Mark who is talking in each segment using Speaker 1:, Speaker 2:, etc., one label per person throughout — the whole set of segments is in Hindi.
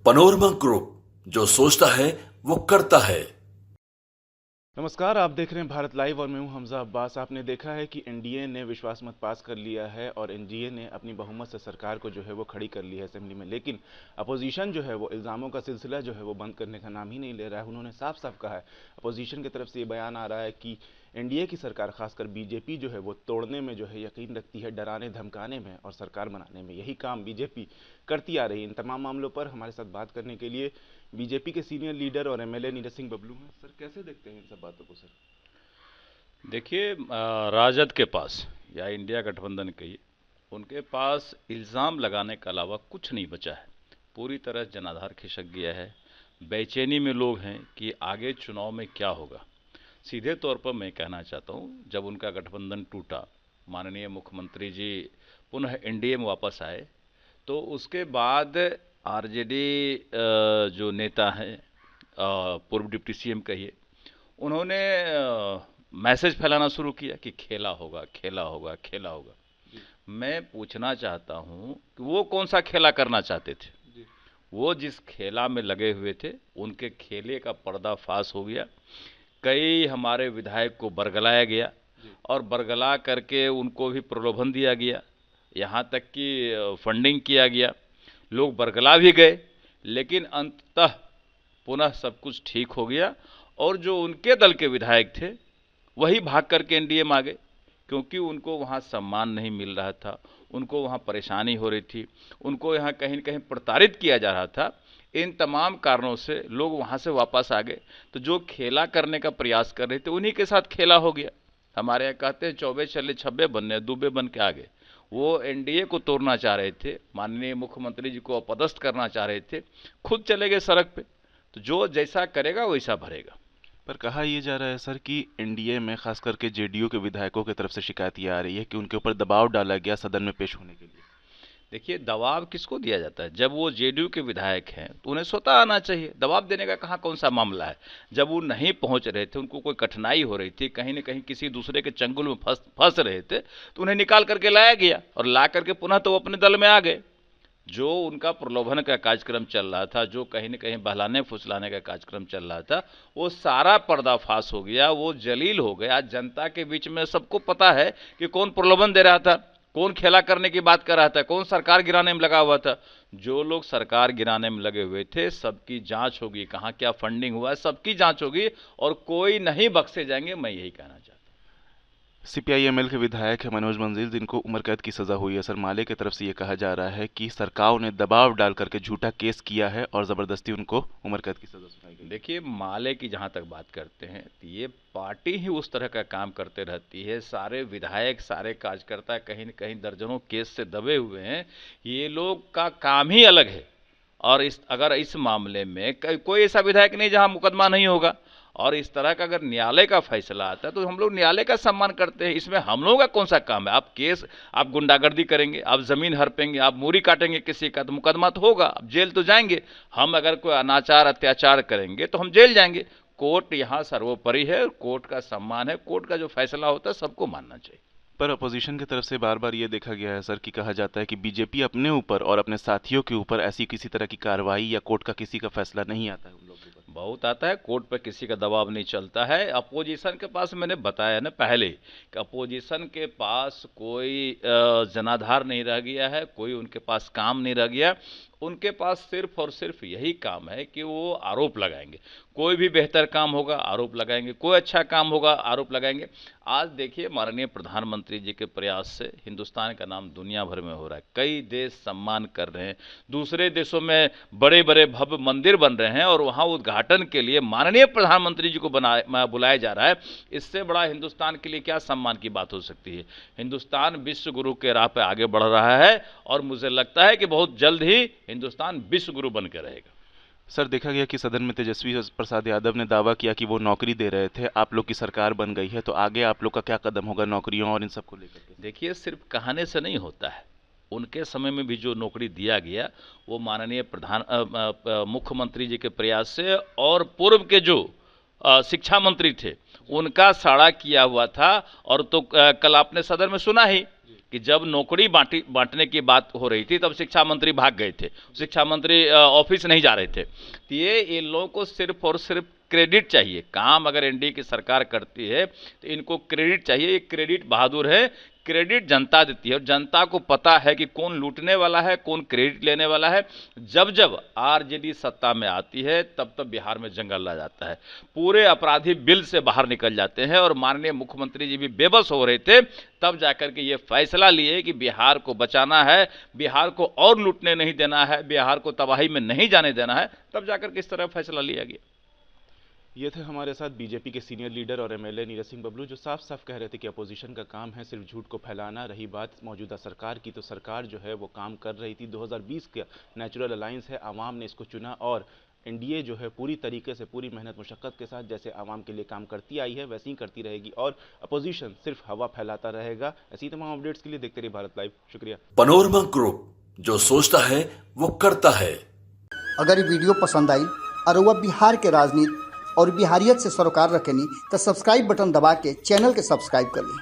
Speaker 1: पनोरमा ग्रुप, जो सोचता है वो करता है।
Speaker 2: नमस्कार, आप देख रहे हैं भारत लाइव और मैं हूं हमजा अब्बास। आपने देखा है कि एनडीए ने विश्वास मत पास कर लिया है और एनडीए ने अपनी बहुमत से सरकार को जो है वो खड़ी कर ली है असेंबली में। लेकिन अपोजिशन जो है वो इल्ज़ामों का सिलसिला जो है वो बंद करने का नाम ही नहीं ले रहा है। उन्होंने साफ साफ कहा है, अपोजिशन की तरफ से ये बयान आ रहा है कि एनडीए की सरकार, खासकर बीजेपी जो है वो तोड़ने में जो है यकीन रखती है, डराने धमकाने में और सरकार बनाने में। यही काम बीजेपी करती आ रही है। इन तमाम मामलों पर हमारे साथ बात करने के लिए बीजेपी के सीनियर लीडर और एमएलए नीरज सिंह बबलू हैं। सर, कैसे देखते हैं इन सब बातों को? सर
Speaker 3: देखिए, राजद के पास या इंडिया गठबंधन कहिए, उनके पास इल्ज़ाम लगाने के अलावा कुछ नहीं बचा है। पूरी तरह जनाधार खिसक गया है। बेचैनी में लोग हैं कि आगे चुनाव में क्या होगा। सीधे तौर पर मैं कहना चाहता हूँ, जब उनका गठबंधन टूटा, माननीय मुख्यमंत्री जी पुनः एनडीए में वापस आए, तो उसके बाद आरजेडी जो नेता हैं, पूर्व डिप्टी सीएम कहिए, उन्होंने मैसेज फैलाना शुरू किया कि खेला होगा, खेला होगा, खेला होगा। मैं पूछना चाहता हूं कि वो कौन सा खेला करना चाहते थे? वो जिस खेला में लगे हुए थे, उनके खेले का पर्दाफाश हो गया। कई हमारे विधायक को बरगलाया गया और बरगला करके उनको भी प्रलोभन दिया गया, यहाँ तक कि फंडिंग किया गया। लोग बरगला भी गए, लेकिन अंततः पुनः सब कुछ ठीक हो गया और जो उनके दल के विधायक थे वही भाग करके एनडीए में आ गए, क्योंकि उनको वहाँ सम्मान नहीं मिल रहा था, उनको वहाँ परेशानी हो रही थी, उनको यहाँ कहीं न कहीं प्रताड़ित किया जा रहा था। इन तमाम कारणों से लोग वहाँ से वापस आ गए। तो जो खेला करने का प्रयास कर रहे थे, उन्हीं के साथ खेला हो गया। हमारे यहाँ कहते हैं चौबे चले छब्बे बनने, दुबे बन के आ गए। वो एनडीए को तोड़ना चाह रहे थे, माननीय मुख्यमंत्री जी को अपदस्थ करना चाह रहे थे, खुद चले गए सड़क पे। तो जो जैसा करेगा वैसा भरेगा।
Speaker 2: पर कहा यह जा रहा है सर कि एनडीए में खास करके जेडीयू के विधायकों की तरफ से शिकायत ये आ रही है कि उनके ऊपर दबाव डाला गया सदन में पेश होने के लिए।
Speaker 3: देखिए, दबाव किसको दिया जाता है? जब वो जेडीयू के विधायक हैं तो उन्हें स्वतः आना चाहिए। दबाव देने का कहाँ कौन सा मामला है? जब वो नहीं पहुंच रहे थे, उनको कोई कठिनाई हो रही थी, कहीं न कहीं किसी दूसरे के चंगुल में फंस रहे थे, तो उन्हें निकाल करके लाया गया और ला करके पुनः तो वो अपने दल में आ गए। जो उनका प्रलोभन का कार्यक्रम चल रहा था, जो कहीं न कहीं बहलाने फुसलाने का कार्यक्रम चल रहा था, वो सारा पर्दाफाश हो गया, वो जलील हो गया। जनता के बीच में सबको पता है कि कौन प्रलोभन दे रहा था, कौन खेला करने की बात कर रहा था, कौन सरकार गिराने में लगा हुआ था। जो लोग सरकार गिराने में लगे हुए थे, सबकी जांच होगी, कहाँ क्या फंडिंग हुआ है, सबकी जांच होगी और कोई नहीं बख्शे जाएंगे। मैं यही कहना चाहता हूँ।
Speaker 2: सीपीआई-एमएल के विधायक है मनोज मंजिल, जिनको उम्र कैद की सजा हुई है। सर, माले की तरफ से ये कहा जा रहा है कि सरकार ने दबाव डाल करके झूठा केस किया है और जबरदस्ती उनको उम्र कैद की सजा सुनाई गई।
Speaker 3: देखिए, माले की जहाँ तक बात करते हैं, तो ये पार्टी ही उस तरह का काम करते रहती है। सारे विधायक, सारे कार्यकर्ता कहीं न कहीं दर्जनों केस से दबे हुए हैं। ये लोग का काम ही अलग है। और अगर इस मामले में कोई ऐसा विधायक नहीं जहाँ मुकदमा नहीं होगा, और इस तरह का अगर न्यायालय का फैसला आता है तो हम लोग न्यायालय का सम्मान करते हैं। इसमें हम लोगों का कौन सा काम है? आप केस, आप गुंडागर्दी करेंगे, आप जमीन हड़पेंगे, आप मूरी काटेंगे किसी का, तो मुकदमा तो होगा, आप जेल तो जाएंगे। हम अगर कोई अनाचार अत्याचार करेंगे तो हम जेल जाएंगे। कोर्ट यहाँ सर्वोपरि है, कोर्ट का सम्मान है, कोर्ट का जो फैसला होता है सबको मानना चाहिए।
Speaker 2: पर अपोजिशन की तरफ से बार बार ये देखा गया है सर कि कहा जाता है कि बीजेपी अपने ऊपर और अपने साथियों के ऊपर ऐसी किसी तरह की कार्रवाई या कोर्ट का किसी का फैसला नहीं आता है उन लोगों के ऊपर।
Speaker 3: बहुत आता है, कोर्ट पर किसी का दबाव नहीं चलता है। अपोजिशन के पास, मैंने बताया ना पहले कि अपोजिशन के पास कोई जनाधार नहीं रह गया है, कोई उनके पास काम नहीं रह गया। उनके पास सिर्फ और सिर्फ यही काम है कि वो आरोप लगाएंगे। कोई भी बेहतर काम होगा आरोप लगाएंगे, कोई अच्छा काम होगा आरोप लगाएंगे। आज देखिए, माननीय प्रधानमंत्री जी के प्रयास से हिंदुस्तान का नाम दुनिया भर में हो रहा है। कई देश सम्मान कर रहे हैं, दूसरे देशों में बड़े बड़े भव्य मंदिर बन रहे हैं और वहाँ उद्घाटन के लिए माननीय प्रधानमंत्री जी को बुलाया जा रहा है। इससे बड़ा हिंदुस्तान के लिए क्या सम्मान की बात हो सकती है? हिंदुस्तान विश्व गुरु के राह पर आगे बढ़ रहा है और मुझे लगता है कि बहुत जल्द ही हिंदुस्तान विश्व गुरु बनकर रहेगा।
Speaker 2: सर, देखा गया कि सदन में तेजस्वी प्रसाद यादव ने दावा किया कि वो नौकरी दे रहे थे। आप लोग की सरकार बन गई है, तो आगे आप लोग का क्या कदम होगा नौकरियों और इन सब को लेकर के?
Speaker 3: देखिए, सिर्फ कहने से नहीं होता है। उनके समय में भी जो नौकरी दिया गया, वो माननीय मुख्यमंत्री जी के प्रयास से और पूर्व के जो शिक्षा मंत्री थे उनका साड़ा किया हुआ था। और तो कल आपने सदन में सुना ही कि जब नौकरी बांटने की बात हो रही थी तब शिक्षा मंत्री भाग गए थे, शिक्षा मंत्री ऑफिस नहीं जा रहे थे। तो ये इन लोगों को सिर्फ और सिर्फ क्रेडिट चाहिए। काम अगर एनडीए की सरकार करती है तो इनको क्रेडिट चाहिए। ये क्रेडिट बहादुर है, क्रेडिट जनता देती है और जनता को पता है कि कौन लूटने वाला है, कौन क्रेडिट लेने वाला है। जब जब आरजेडी सत्ता में आती है तब तब बिहार में जंगल आ जाता है, पूरे अपराधी बिल से बाहर निकल जाते हैं और माननीय मुख्यमंत्री जी भी बेबस हो रहे थे। तब जाकर के ये फैसला लिए कि बिहार को बचाना है, बिहार को और लूटने नहीं देना है, बिहार को तबाही में नहीं जाने देना है, तब जाकर के इस तरह फैसला लिया गया।
Speaker 2: ये थे हमारे साथ बीजेपी के सीनियर लीडर और एमएलए नीरज सिंह बबलू, जो साफ साफ कह रहे थे कि अपोजिशन का काम है सिर्फ झूठ को फैलाना। रही बात मौजूदा सरकार की, तो सरकार जो है वो काम कर रही थी। 2020 का नेचुरल अलायंस है, आवाम ने इसको चुना और एनडीए जो है पूरी तरीके से, पूरी मेहनत मुशक्कत के साथ जैसे आवाम के लिए काम करती आई है वैसे ही करती रहेगी और अपोजिशन सिर्फ हवा फैलाता रहेगा। ऐसी तमाम अपडेट्स के लिए देखते रहिए भारत लाइव। शुक्रिया।
Speaker 1: पनोरमा ग्रुप, जो सोचता है वो करता है।
Speaker 4: अगर ये वीडियो पसंद आई और वह बिहार के राजनीति और बिहारियत से सरोकार रखेनी तो सब्सक्राइब बटन दबा के चैनल के सब्सक्राइब कर ली।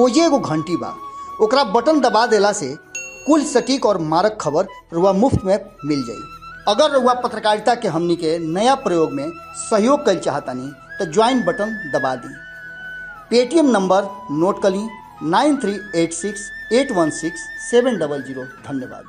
Speaker 4: ओजे एगो घंटी बा, ओकरा बटन दबा देला से कुल सटीक और मारक खबर रुआ मुफ्त में मिल जाई। अगर रुआ पत्रकारिता के हमनी के नया प्रयोग में सहयोग कर चाहतानी तो ज्वाइन बटन दबा दी। पेटीएम नंबर नोट कर ली 9386816700। धन्यवाद।